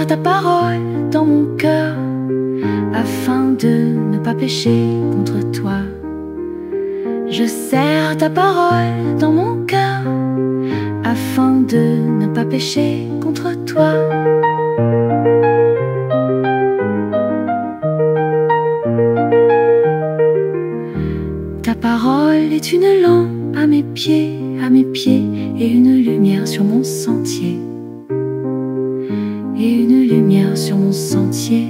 ta parole dans mon cœur, afin de ne pas pécher contre toi. Je serre ta parole dans mon cœur, afin de ne pas pécher contre toi. Ta parole est une lampe à mes pieds, et une lumière sur mon sentier. Et une lumière sur mon sentier.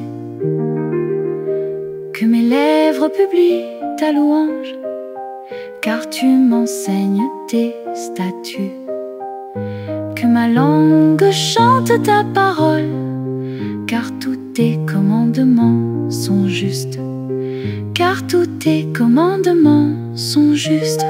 Que mes lèvres publient ta louange, car tu m'enseignes tes statuts. Que ma langue chante ta parole, car tous tes commandements sont justes. Car tous tes commandements sont justes.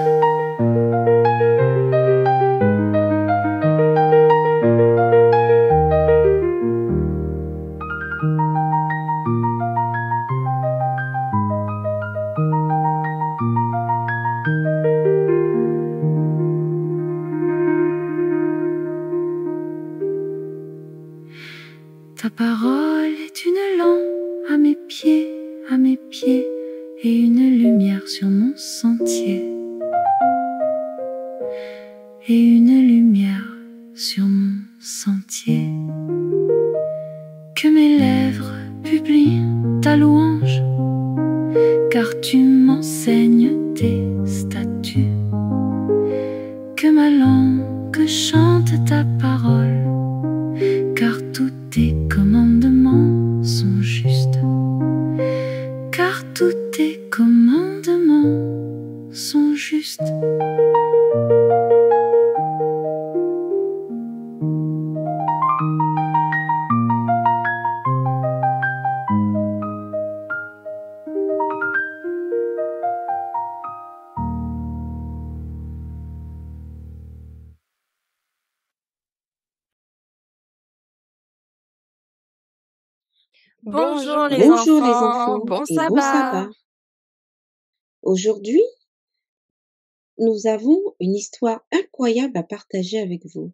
Ta parole est une lampe à mes pieds, et une lumière sur mon sentier. Et une lumière sur mon sentier. Que mes lèvres publient ta louange, car tu m'enseignes tes statuts. Que ma langue chante ta parole, car tous tes commandements sont justes. Car tous tes commandements sont justes. Bonjour les Bonjour les enfants, enfants bon et bon sabbat. sabbat. Aujourd'hui, nous avons une histoire incroyable à partager avec vous.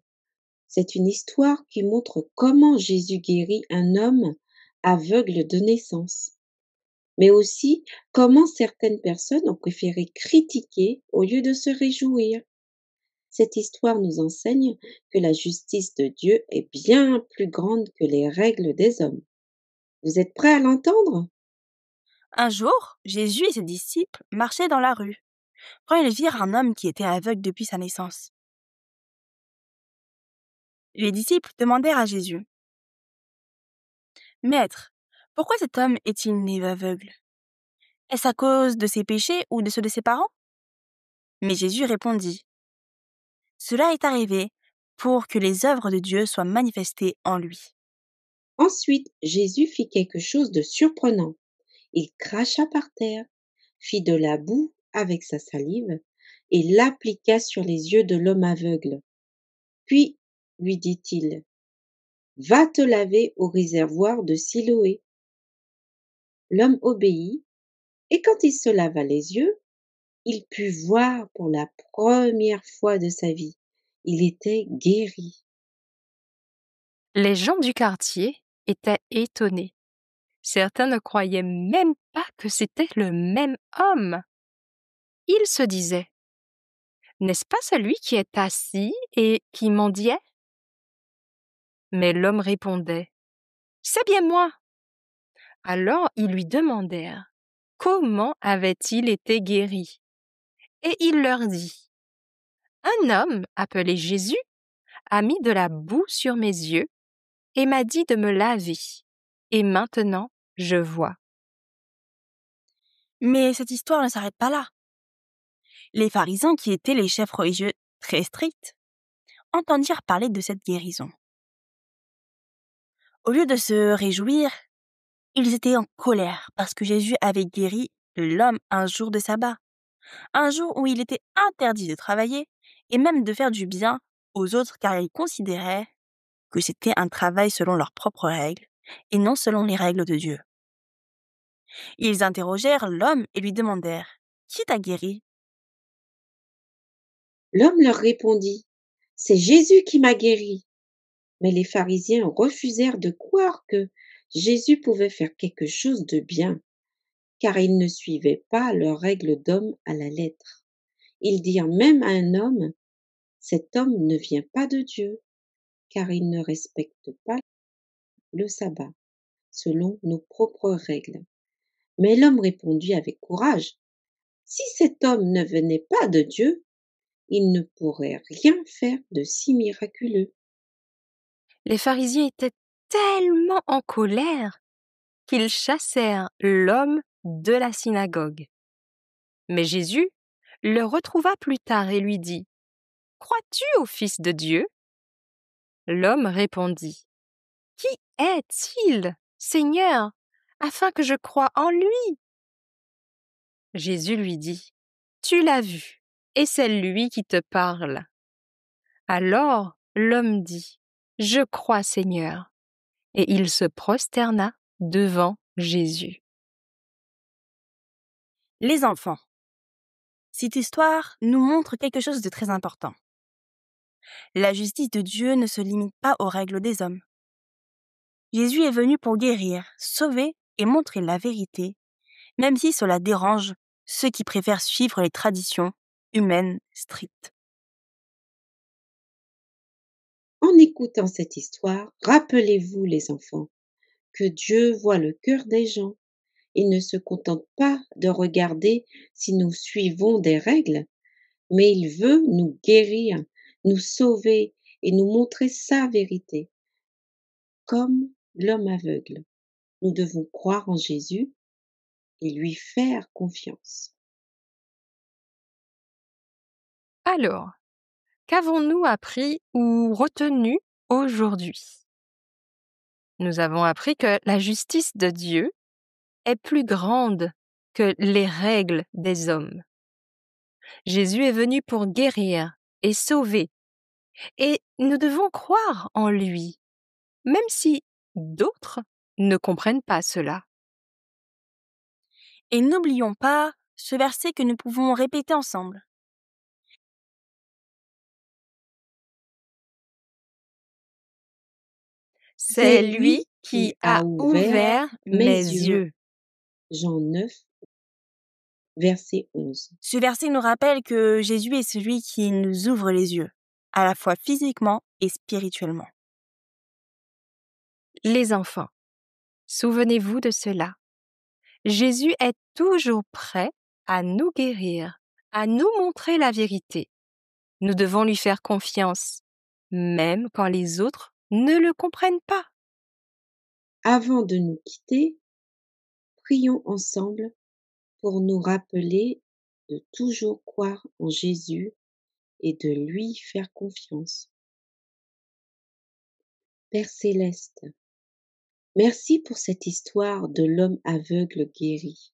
C'est une histoire qui montre comment Jésus guérit un homme aveugle de naissance, mais aussi comment certaines personnes ont préféré critiquer au lieu de se réjouir. Cette histoire nous enseigne que la justice de Dieu est bien plus grande que les règles des hommes. Vous êtes prêts à l'entendre? Un jour, Jésus et ses disciples marchaient dans la rue, quand ils virent un homme qui était aveugle depuis sa naissance. Les disciples demandèrent à Jésus: Maître, pourquoi cet homme est-il né aveugle? Est-ce à cause de ses péchés ou de ceux de ses parents? Mais Jésus répondit: Cela est arrivé pour que les œuvres de Dieu soient manifestées en lui. Ensuite, Jésus fit quelque chose de surprenant. Il cracha par terre, fit de la boue avec sa salive et l'appliqua sur les yeux de l'homme aveugle. Puis, lui dit-il, « Va te laver au réservoir de Siloé. » L'homme obéit, et quand il se lava les yeux, il put voir pour la première fois de sa vie. Il était guéri. Les gens du quartier étaient étonnés. Certains ne croyaient même pas que c'était le même homme. Ils se disaient: N'est-ce pas celui qui est assis et qui mendiait? Mais l'homme répondait: C'est bien moi. Alors ils lui demandèrent comment avait-il été guéri. Et il leur dit: Un homme appelé Jésus a mis de la boue sur mes yeux et m'a dit de me laver. Et maintenant, je vois. Mais cette histoire ne s'arrête pas là. Les pharisiens, qui étaient les chefs religieux très stricts, entendirent parler de cette guérison. Au lieu de se réjouir, ils étaient en colère parce que Jésus avait guéri l'homme un jour de sabbat, un jour où il était interdit de travailler et même de faire du bien aux autres, car ils considéraient que c'était un travail selon leurs propres règles et non selon les règles de Dieu. Ils interrogèrent l'homme et lui demandèrent: Qui t'a guéri? L'homme leur répondit, « C'est Jésus qui m'a guéri. Mais les pharisiens refusèrent de croire que Jésus pouvait faire quelque chose de bien, car ils ne suivaient pas leurs règles d'homme à la lettre. Ils dirent même à un homme: cet homme ne vient pas de Dieu, car il ne respecte pas le sabbat, selon nos propres règles. Mais l'homme répondit avec courage: si cet homme ne venait pas de Dieu, il ne pourrait rien faire de si miraculeux. Les pharisiens étaient tellement en colère qu'ils chassèrent l'homme de la synagogue. Mais Jésus le retrouva plus tard et lui dit: crois-tu au Fils de Dieu? L'homme répondit: qui est-il, Seigneur, afin que je croie en lui? Jésus lui dit: tu l'as vu, et c'est lui qui te parle. Alors l'homme dit: je crois, Seigneur. Et il se prosterna devant Jésus. Les enfants, cette histoire nous montre quelque chose de très important. La justice de Dieu ne se limite pas aux règles des hommes. Jésus est venu pour guérir, sauver et montrer la vérité, même si cela dérange ceux qui préfèrent suivre les traditions humaines strictes. En écoutant cette histoire, rappelez-vous, les enfants, que Dieu voit le cœur des gens. Il ne se contente pas de regarder si nous suivons des règles, mais il veut nous guérir, nous sauver et nous montrer sa vérité. Comme l'homme aveugle, nous devons croire en Jésus et lui faire confiance. Alors, qu'avons-nous appris ou retenu aujourd'hui? Nous avons appris que la justice de Dieu est plus grande que les règles des hommes. Jésus est venu pour guérir et sauver, et nous devons croire en lui, même si d'autres ne comprennent pas cela. Et n'oublions pas ce verset que nous pouvons répéter ensemble. C'est lui qui a ouvert mes yeux. Jean 9, verset 11. Ce verset nous rappelle que Jésus est celui qui nous ouvre les yeux, à la fois physiquement et spirituellement. Les enfants, souvenez-vous de cela. Jésus est toujours prêt à nous guérir, à nous montrer la vérité. Nous devons lui faire confiance, même quand les autres ne le comprennent pas. Avant de nous quitter, prions ensemble pour nous rappeler de toujours croire en Jésus et de lui faire confiance. Père céleste, merci pour cette histoire de l'homme aveugle guéri.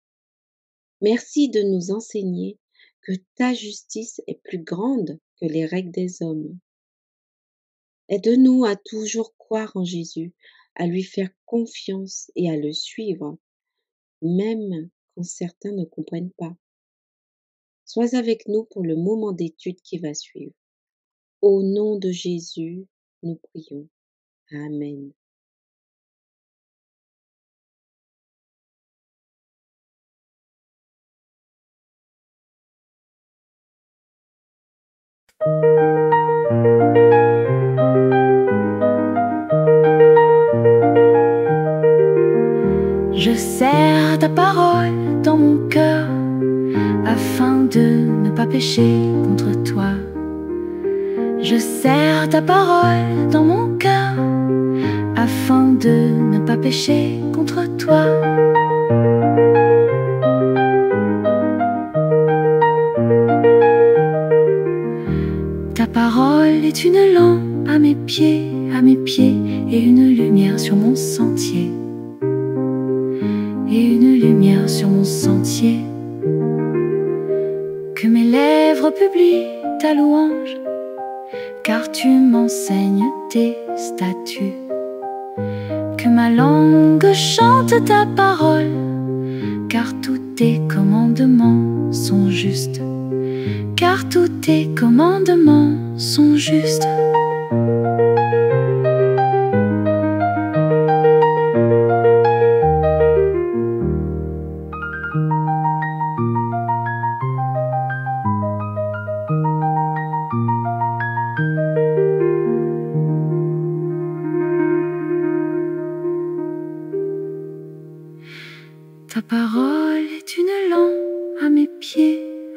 Merci de nous enseigner que ta justice est plus grande que les règles des hommes. Aide-nous à toujours croire en Jésus, à lui faire confiance et à le suivre, même quand certains ne comprennent pas. Sois avec nous pour le moment d'étude qui va suivre. Au nom de Jésus, nous prions. Amen. Je serre ta parole dans mon cœur afin de ne pas pécher contre toi. Je serre ta parole dans mon cœur afin de ne pas pécher contre toi. Ta parole est une lampe à mes pieds, et une lumière sur mon sentier. Et une lumière sur mon sentier. Que mes lèvres publient ta louange, car tu m'enseignes tes statuts. Que ma langue chante ta parole, car tous tes commandements sont justes. Car tous tes commandements sont justes.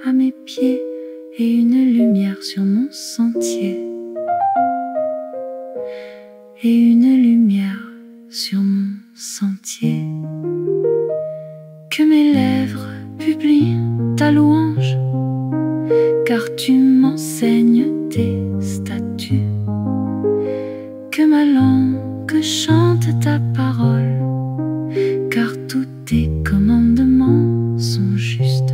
à mes pieds et une lumière sur mon sentier. Et une lumière sur mon sentier. Que mes lèvres publient ta louange, car tu m'enseignes tes statuts. Que ma langue chante ta parole, car tous tes commandements sont justes.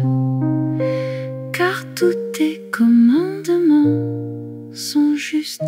Car tous tes commandements sont justes.